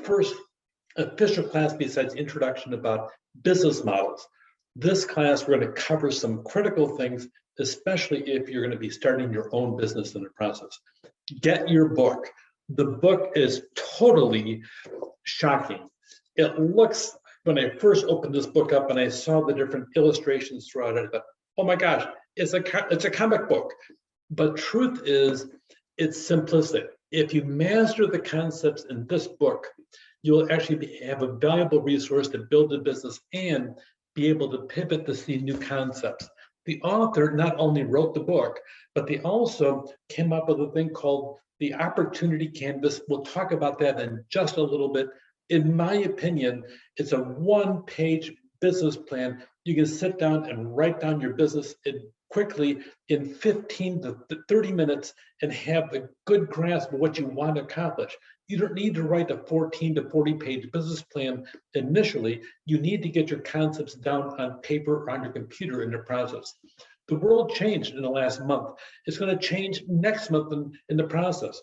first official class besides introduction about business models. This class, we're going to cover some critical things, especially if you're going to be starting your own business in the process. Get your book. The book is totally shocking. It looks, when I first opened this book up and I saw the different illustrations throughout it, I thought, oh my gosh, it's a comic book. But truth is, it's simplistic. If you master the concepts in this book, you'll actually have a valuable resource to build a business and be able to pivot to see new concepts. The author not only wrote the book, but they also came up with a thing called the Opportunity Canvas. We'll talk about that in just a little bit. In my opinion, it's a one-page business plan. You can sit down and write down your business quickly in 15 to 30 minutes and have a good grasp of what you want to accomplish. You don't need to write a 14 to 40 page business plan initially. You need to get your concepts down on paper or on your computer in the process. The world changed in the last month. It's going to change next month in the process.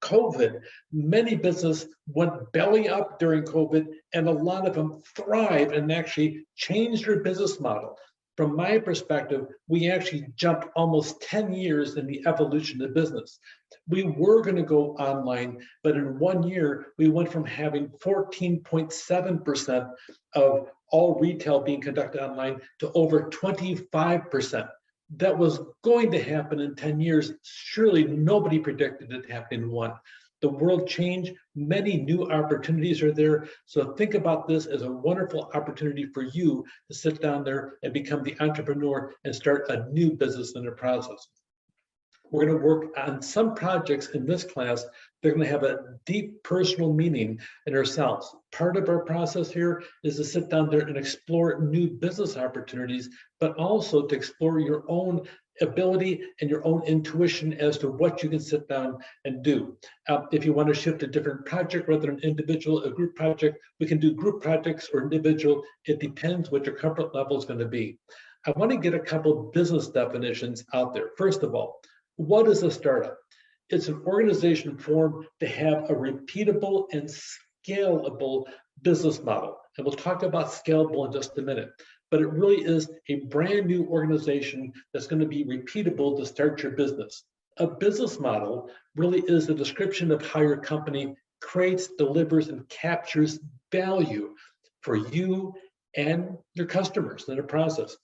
COVID, many businesses went belly up during COVID, and a lot of them thrived and actually changed their business model. From my perspective, we actually jumped almost 10 years in the evolution of business. We were going to go online, but in 1 year, we went from having 14.7% of all retail being conducted online to over 25%. That was going to happen in 10 years. Surely nobody predicted it happening in one. The world changed. Many new opportunities are there. So think about this as a wonderful opportunity for you to sit down there and become the entrepreneur and start a new business in the process. We're going to work on some projects in this class. They're going to have a deep personal meaning in ourselves. Part of our process here is to sit down there and explore new business opportunities, but also to explore your own ability and your own intuition as to what you can sit down and do. If you want to shift a different project rather than individual, a group project, we can do group projects or individual. It depends what your comfort level is going to be. I want to get a couple of business definitions out there. First of all, what is a startup? It's an organization formed to have a repeatable and scalable business model. And we'll talk about scalable in just a minute. But it really is a brand new organization that's going to be repeatable to start your business. A business model really is a description of how your company creates, delivers, and captures value for you and your customers in the process.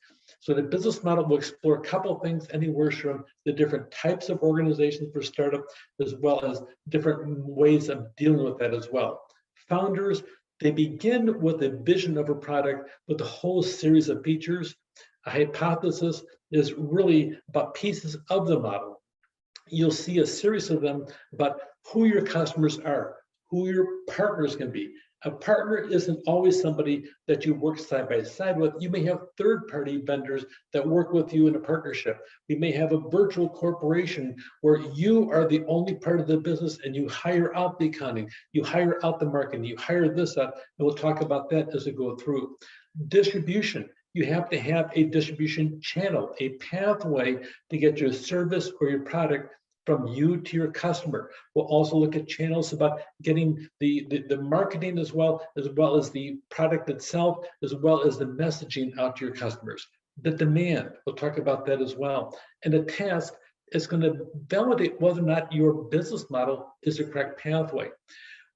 So the business model will explore a couple of things, anywhere from the different types of organizations for startup, as well as different ways of dealing with that as well. Founders, they begin with a vision of a product with a whole series of features. A hypothesis is really about pieces of the model. You'll see a series of them about who your customers are, who your partners can be. A partner isn't always somebody that you work side by side with. You may have third-party vendors that work with you in a partnership. We may have a virtual corporation where you are the only part of the business and you hire out the accounting, you hire out the marketing, you hire this out, and we'll talk about that as we go through. Distribution. You have to have a distribution channel, a pathway to get your service or your product from you to your customer. We'll also look at channels about getting the marketing as well as the product itself, as well as the messaging out to your customers. The demand, we'll talk about that as well. And the task is going to validate whether or not your business model is the correct pathway.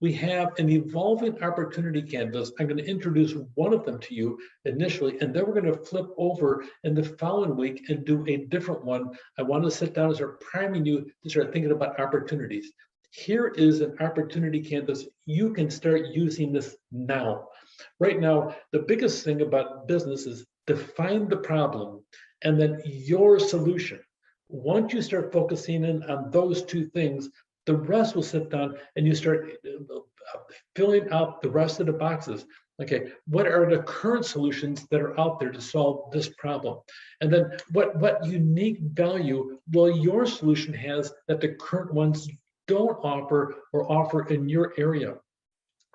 We have an evolving opportunity canvas. I'm going to introduce one of them to you initially, and then we're going to flip over in the following week and do a different one. I want to sit down and start priming you to start thinking about opportunities. Here is an opportunity canvas. You can start using this now. Right now, the biggest thing about business is define the problem and then your solution. Once you start focusing in on those two things, the rest will sit down and you start filling out the rest of the boxes. Okay, what are the current solutions that are out there to solve this problem? And then what unique value will your solution has that the current ones don't offer or offer in your area?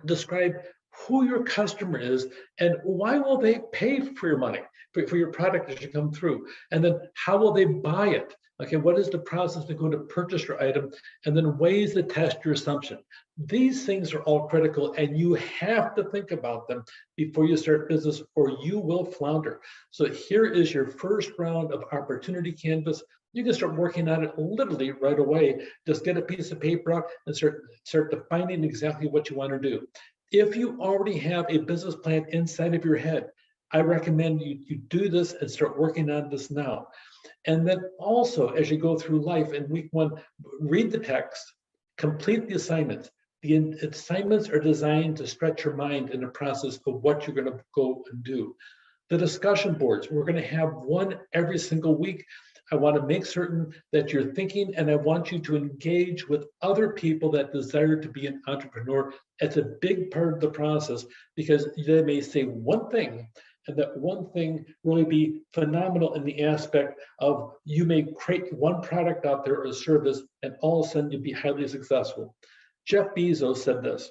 Describe who your customer is and why will they pay for your money, for your product as you come through? And then how will they buy it? Okay, what is the process to go to purchase your item? And then ways to test your assumption. These things are all critical, and you have to think about them before you start business, or you will flounder. So here is your first round of opportunity canvas. You can start working on it literally right away. Just get a piece of paper out and start defining exactly what you want to do. If you already have a business plan inside of your head, I recommend you do this and start working on this now. And then also, as you go through life in week one, read the text, complete the assignments. The assignments are designed to stretch your mind in the process of what you're going to go and do. The discussion boards, we're going to have one every single week. I want to make certain that you're thinking, and I want you to engage with other people that desire to be an entrepreneur. It's a big part of the process, because they may say one thing, and that one thing really be phenomenal in the aspect of you may create one product out there or a service, and all of a sudden you'd be highly successful. Jeff Bezos said this.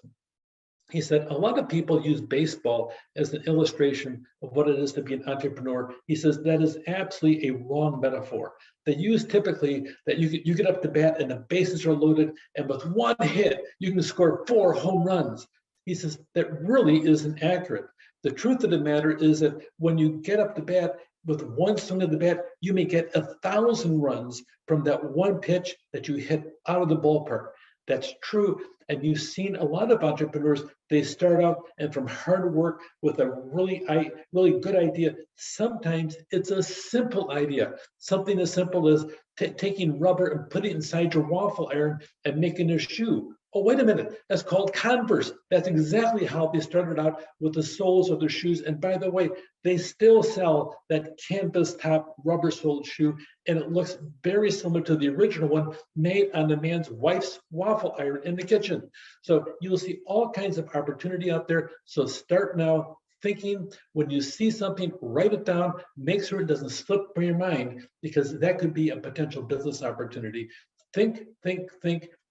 He said, a lot of people use baseball as an illustration of what it is to be an entrepreneur. He says that is absolutely a wrong metaphor. They use typically that you get up to bat and the bases are loaded, and with one hit, you can score 4 home runs. He says that really isn't accurate. The truth of the matter is that when you get up to bat with one swing of the bat, you may get 1,000 runs from that one pitch that you hit out of the ballpark. That's true. And you've seen a lot of entrepreneurs, they start out and from hard work with a really good idea. Sometimes it's a simple idea, something as simple as taking rubber and putting it inside your waffle iron and making a shoe. Oh, wait a minute, that's called Converse. That's exactly how they started out with the soles of their shoes. And by the way, they still sell that canvas top rubber soled shoe, and it looks very similar to the original one made on the man's wife's waffle iron in the kitchen. So you'll see all kinds of opportunity out there. So start now thinking. When you see something, write it down, make sure it doesn't slip from your mind, because that could be a potential business opportunity. Think,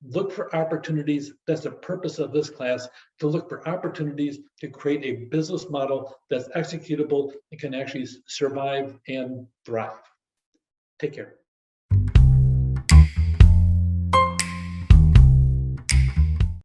look for opportunities. That's the purpose of this class, to look for opportunities to create a business model that's executable and can actually survive and thrive. Take care.